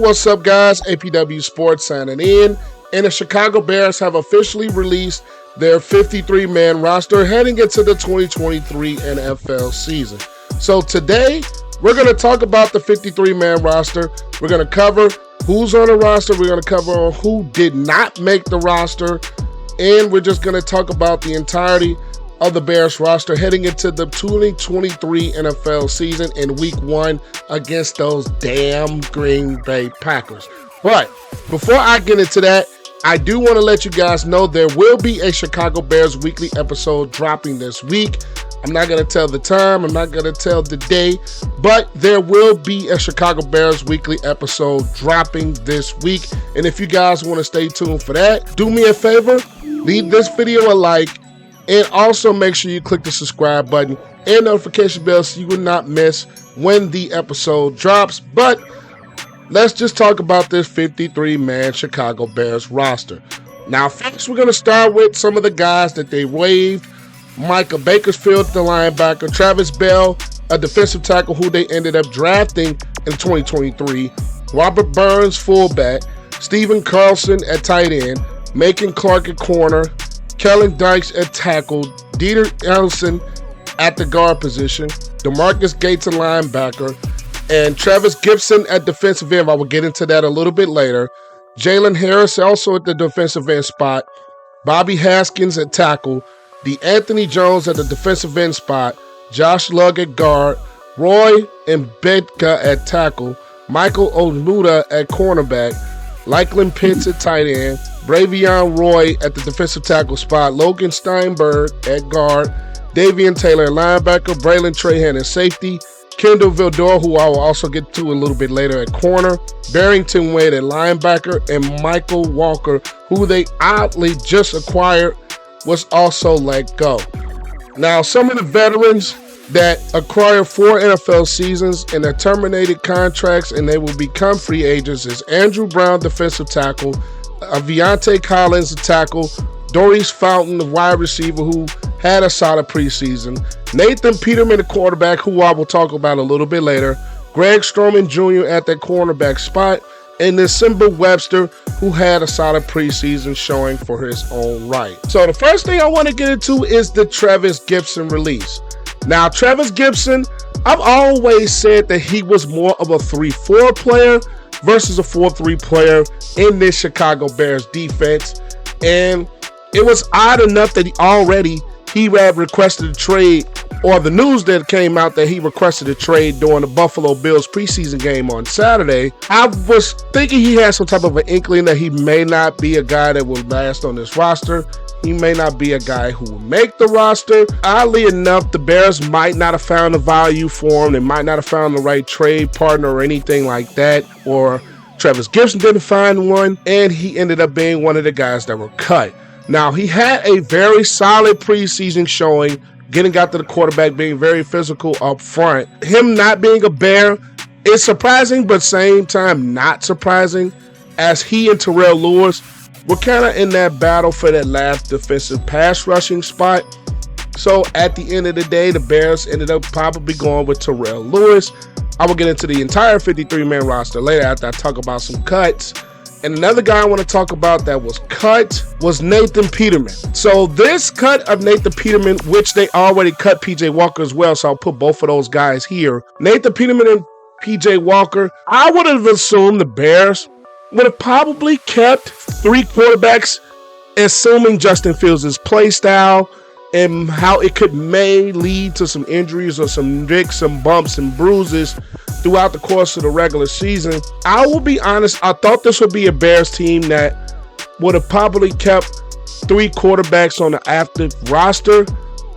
what's up, guys? APW Sports signing in, and the Chicago Bears have officially released their 53-man roster heading into the 2023 NFL season. So today, we're going to talk about the 53-man roster. We're going to cover who's on the roster. We're going to cover who did not make the roster, and we're just going to talk about the entirety of the Bears roster heading into the 2023 NFL season in week 1 against those damn Green Bay Packers. But before I get into that, I do want to let you guys know there will be a Chicago Bears weekly episode dropping this week. I'm not going to tell the time, I'm not going to tell the day, but there will be a Chicago Bears weekly episode dropping this week. And if you guys want to stay tuned for that, do me a favor, leave this video a like, and also make sure you click the subscribe button and notification bell so you will not miss when the episode drops. But let's just talk about this 53-man Chicago Bears roster. Now, first, we're going to start with some of the guys that they waived. Micah Bakersfield, the linebacker. Travis Bell, a defensive tackle who they ended up drafting in 2023. Robert Burns, fullback. Stephen Carlson at tight end. Macon Clark at corner. Kellen Dykes at tackle. Dieter Ellison at the guard position. DeMarcus Gates at linebacker. And Travis Gipson at defensive end. I will get into that a little bit later. Jalen Harris also at the defensive end spot. Bobby Haskins at tackle. DeAnthony Jones at the defensive end spot. Josh Lugg at guard. Roy Mbedka at tackle. Michael Omuda at cornerback. Lakeland Pitts at tight end. Bravion Roy at the defensive tackle spot. Logan Steinberg at guard. Davian Taylor at linebacker. Braylon Trahan at safety. Kendallville Door, who I will also get to a little bit later, at corner. Barrington Wade at linebacker. And Michael Walker, who they oddly just acquired, was also let go. Now, some of the veterans that acquire 4 NFL seasons and are terminated contracts and they will become free agents is Andrew Brown, defensive tackle, Aviante Collins, a tackle, Doris Fountain, the wide receiver who had a solid preseason, Nathan Peterman, the quarterback, who I will talk about a little bit later, Greg Stroman Jr. at that cornerback spot, and then Simba Webster, who had a solid preseason showing for his own right. So the first thing I want to get into is the Trevis Gipson release. Now, Trevis Gipson, I've always said that he was more of a 3-4 player versus a 4-3 player in this Chicago Bears defense. And it was odd enough that he had requested a trade, or the news that came out that he requested a trade during the Buffalo Bills preseason game on Saturday. I was thinking he had some type of an inkling that he may not be a guy that will last on this roster. He may not be a guy who will make the roster. Oddly enough, the Bears might not have found the value for him. They might not have found the right trade partner or anything like that. Or Trevis Gipson didn't find one, and he ended up being one of the guys that were cut. Now, he had a very solid preseason showing, getting out to the quarterback, being very physical up front. Him not being a Bear is surprising, but same time not surprising, as he and Terrell Lewis were kind of in that battle for that last defensive pass rushing spot. So at the end of the day, the Bears ended up probably going with Terrell Lewis. I will get into the entire 53-man roster later after I talk about some cuts. And another guy I want to talk about that was cut was Nathan Peterman. So this cut of Nathan Peterman, which they already cut PJ Walker as well, so I'll put both of those guys here. Nathan Peterman and PJ Walker, I would have assumed the Bears would have probably kept 3 quarterbacks, assuming Justin Fields' play style and how it may lead to some injuries or some nicks, some bumps and bruises throughout the course of the regular season. I will be honest, I thought this would be a Bears team that would have probably kept 3 quarterbacks on the active roster.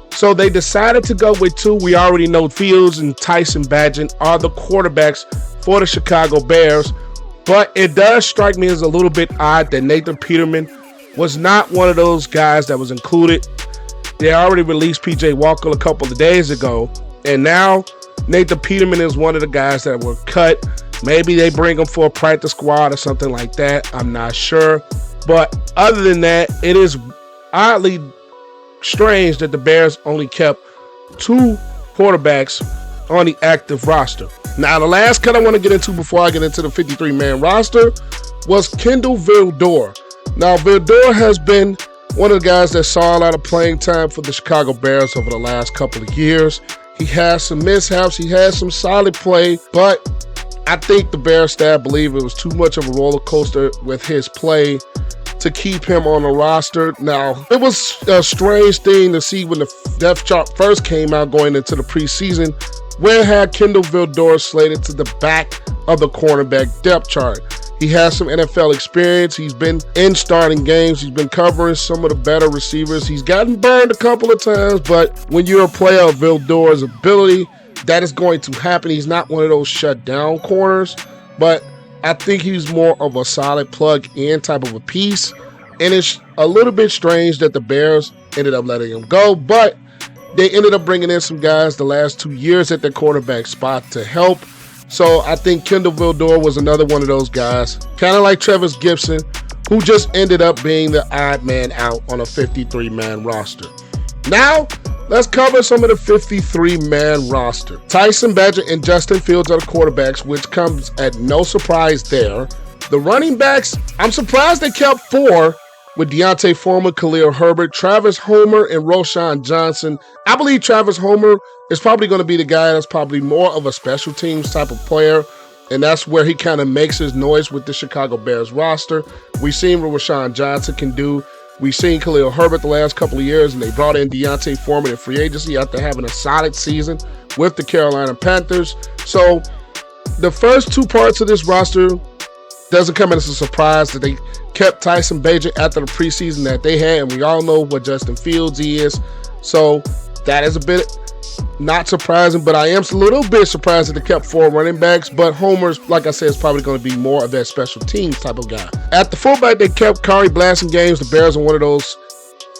So they decided to go with 2. We already know Fields and Tyson Bagent are the quarterbacks for the Chicago Bears. But it does strike me as a little bit odd that Nathan Peterman was not one of those guys that was included. They already released PJ Walker a couple of days ago, and now Nathan Peterman is one of the guys that were cut. Maybe they bring him for a practice squad or something like that. I'm not sure. But other than that, it is oddly strange that the Bears only kept 2 quarterbacks on the active roster. Now, the last cut I want to get into before I get into the 53-man roster was Kendallville Door. Now, Vildor has been one of the guys that saw a lot of playing time for the Chicago Bears over the last couple of years. He has some mishaps. He has some solid play, but I think the Bears staff believe it was too much of a roller coaster with his play to keep him on the roster. Now, it was a strange thing to see when the depth chart first came out going into the preseason, where it had Kendallville Door slated to the back of the cornerback depth chart. He has some NFL experience. He's been in starting games. He's been covering some of the better receivers. He's gotten burned a couple of times, but when you're a player of Vildor's ability, that is going to happen. He's not one of those shut down corners, but I think he's more of a solid plug-in type of a piece. And it's a little bit strange that the Bears ended up letting him go, but they ended up bringing in some guys the last 2 years at their quarterback spot to help. So I think Kendallville Door was another one of those guys, kind of like Trevis Gipson, who just ended up being the odd man out on a 53-man roster. Now, let's cover some of the 53-man roster. Tyson, Bagent, and Justin Fields are the quarterbacks, which comes at no surprise there. The running backs, I'm surprised they kept 4 with Deontay Foreman, Khalil, Herbert, Travis Homer, and Roschon Johnson. I believe Travis Homer is probably going to be the guy that's probably more of a special teams type of player, and that's where he kind of makes his noise with the Chicago Bears roster. We've seen what Roschon Johnson can do. We've seen Khalil Herbert the last couple of years, and they brought in Deontay Foreman in free agency after having a solid season with the Carolina Panthers. So the first 2 parts of this roster doesn't come as a surprise that they kept Tyson, Bagent after the preseason that they had, and we all know what Justin Fields is. So that is a bit not surprising, but I am a little bit surprised that they kept 4 running backs. But Homer's, like I said, is probably going to be more of that special teams type of guy. At the fullback, they kept Kari Blasingame. The Bears are one of those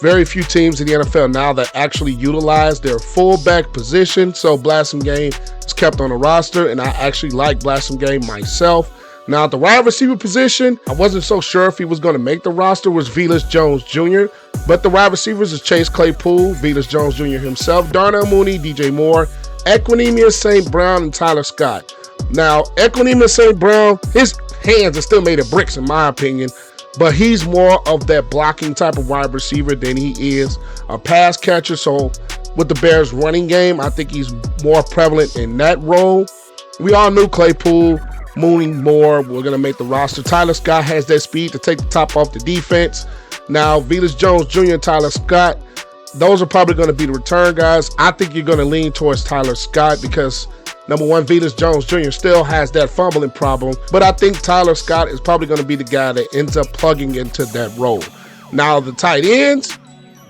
very few teams in the NFL now that actually utilize their fullback position. So Blasingame is kept on the roster, and I actually like Blasingame myself. Now, at the wide receiver position, I wasn't so sure if he was going to make the roster, was Velus Jones Jr., but the wide receivers is Chase Claypool, Velus Jones Jr. himself, Darnell, Mooney, DJ Moore, Equanimeous St. Brown, and Tyler Scott. Now, Equanimeous St. Brown, his hands are still made of bricks in my opinion, but he's more of that blocking type of wide receiver than he is a pass catcher. So with the Bears running game, I think he's more prevalent in that role. We all knew Claypool, Mooney, Moore were going to make the roster. Tyler Scott has that speed to take the top off the defense. Now, Velus Jones Jr. and Tyler Scott, those are probably going to be the return guys. I think you're going to lean towards Tyler Scott because, number one, Velus Jones Jr. still has that fumbling problem, but I think Tyler Scott is probably going to be the guy that ends up plugging into that role. Now, the tight ends,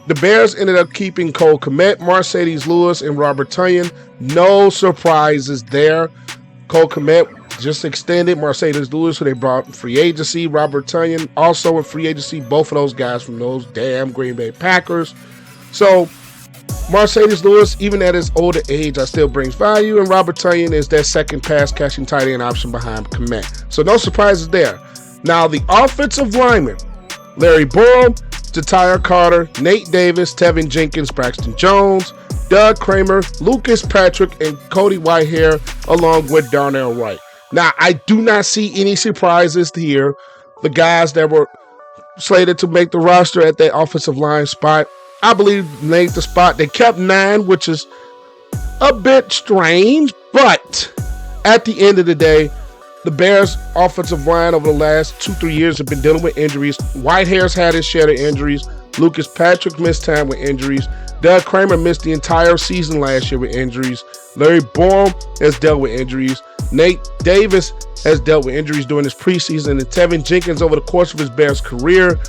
the Bears ended up keeping Cole Kmet, Mercedes Lewis, and Robert Tonyan. No surprises there. Cole Kmet just extended. Mercedes Lewis, who they brought in free agency. Robert Tonyan also in free agency. Both of those guys from those damn Green Bay Packers. So Mercedes Lewis, even at his older age, still brings value. And Robert Tonyan is that second pass-catching tight end option behind Kmet. So no surprises there. Now the offensive linemen, Larry Borum, Ja'Tyre Carter, Nate Davis, Tevin Jenkins, Braxton Jones, Doug Kramer, Lucas Patrick, and Cody Whitehair, along with Darnell Wright. Now, I do not see any surprises here. The guys that were slated to make the roster at that offensive line spot, I believe made the spot. They kept 9, which is a bit strange, but at the end of the day, the Bears' offensive line over the last 2-3 years have been dealing with injuries. Whitehair's had his share of injuries. Lucas Patrick missed time with injuries. Doug Kramer missed the entire season last year with injuries. Larry Borum has dealt with injuries. Nate Davis has dealt with injuries during his preseason. And Tevin Jenkins, over the course of his Bears career,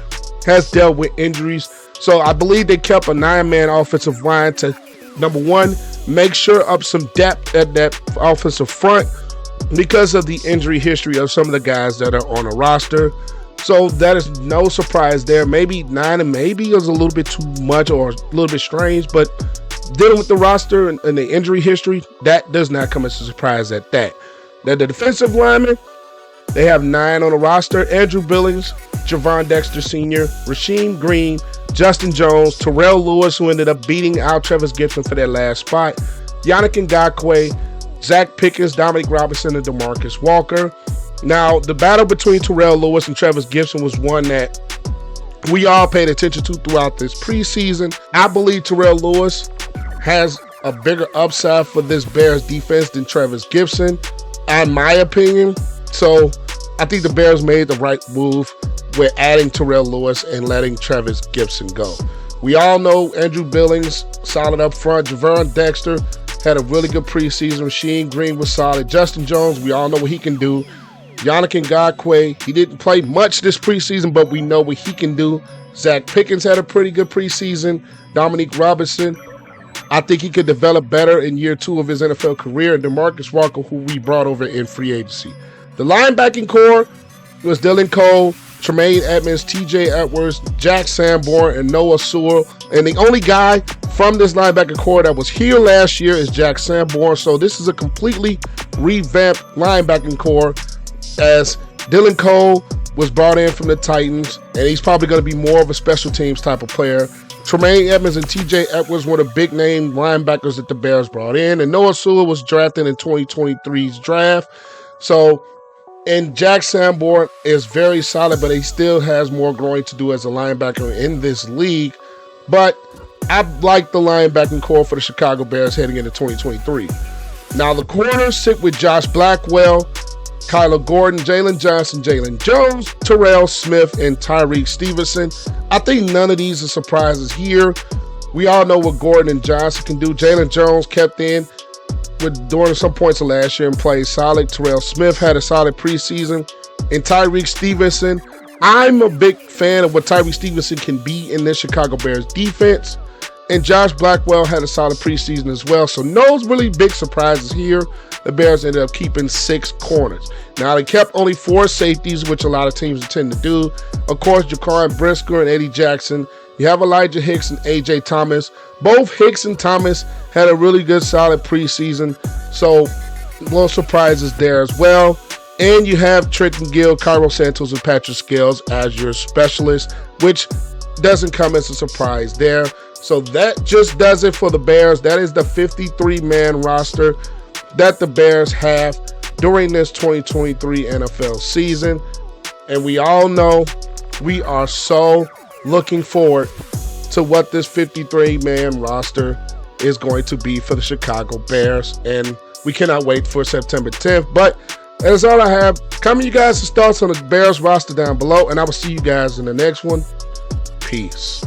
has dealt with injuries. So I believe they kept a 9-man offensive line to, number one, make sure up some depth at that offensive front because of the injury history of some of the guys that are on the roster. So that is no surprise there. Maybe 9 and maybe is a little bit too much or a little bit strange, but dealing with the roster and the injury history, that does not come as a surprise at that. Now, the defensive linemen, they have 9 on the roster. Andrew Billings, Javon Dexter Sr., Rasheem Green, Justin Jones, Terrell Lewis, who ended up beating out Travis Gipson for that last spot, Yannick Ngakoue, Zach Pickens, Dominic Robinson, and DeMarcus Walker. Now, the battle between Terrell Lewis and Travis Gipson was one that we all paid attention to throughout this preseason. I believe Terrell Lewis has a bigger upside for this Bears defense than Travis Gipson, in my opinion. So I think the Bears made the right move with adding Terrell Lewis and letting Travis Gipson go. We all know Andrew Billings, solid up front. Javon Dexter had a really good preseason. Rasheem Green was solid. Justin Jones, we all know what he can do. Yannick Ngakoue, he didn't play much this preseason, but we know what he can do. Zach Pickens had a pretty good preseason. Dominique Robinson, I think he could develop better in year 2 of his NFL career. And DeMarcus Walker, who we brought over in free agency. The linebacking core was Dylan Cole, Tremaine, Edmunds, TJ Edwards, Jack Sanborn, and Noah Sewell. And the only guy from this linebacker core that was here last year is Jack Sanborn. So this is a completely revamped linebacking core, as Dylan Cole was brought in from the Titans, and he's probably going to be more of a special teams type of player. Tremaine Edmunds and TJ Edwards were the big name linebackers that the Bears brought in, and Noah Sewell was drafted in 2023's draft. So, and Jack Sanborn is very solid, but he still has more growing to do as a linebacker in this league. But I like the linebacking core for the Chicago Bears heading into 2023. Now the corners sit with Josh Blackwell, Kyler Gordon, Jalen Johnson, Jalen Jones, Terrell Smith, and Tyreek Stevenson. I think none of these are surprises here. We all know what Gordon and Johnson can do. Jalen Jones kept in during some points of last year and played solid. Terrell Smith had a solid preseason. And Tyreek Stevenson, I'm a big fan of what Tyreek Stevenson can be in this Chicago Bears defense. And Josh Blackwell had a solid preseason as well. So no really big surprises here. The Bears ended up keeping 6 corners. Now, they kept only 4 safeties, which a lot of teams tend to do. Of course, Jaquan Brisker and Eddie Jackson. You have Elijah Hicks and A.J. Thomas. Both Hicks and Thomas had a really good, solid preseason. So, no surprises there as well. And you have Trenton Gill, Cairo Santos, and Patrick Scales as your specialists, which doesn't come as a surprise there. So that just does it for the Bears. That is the 53-man roster that the Bears have during this 2023 NFL season. And we all know we are so looking forward to what this 53-man roster is going to be for the Chicago Bears. And we cannot wait for September 10th. But that's all I have. Comment you guys' thoughts on the Bears roster down below. And I will see you guys in the next one. Peace.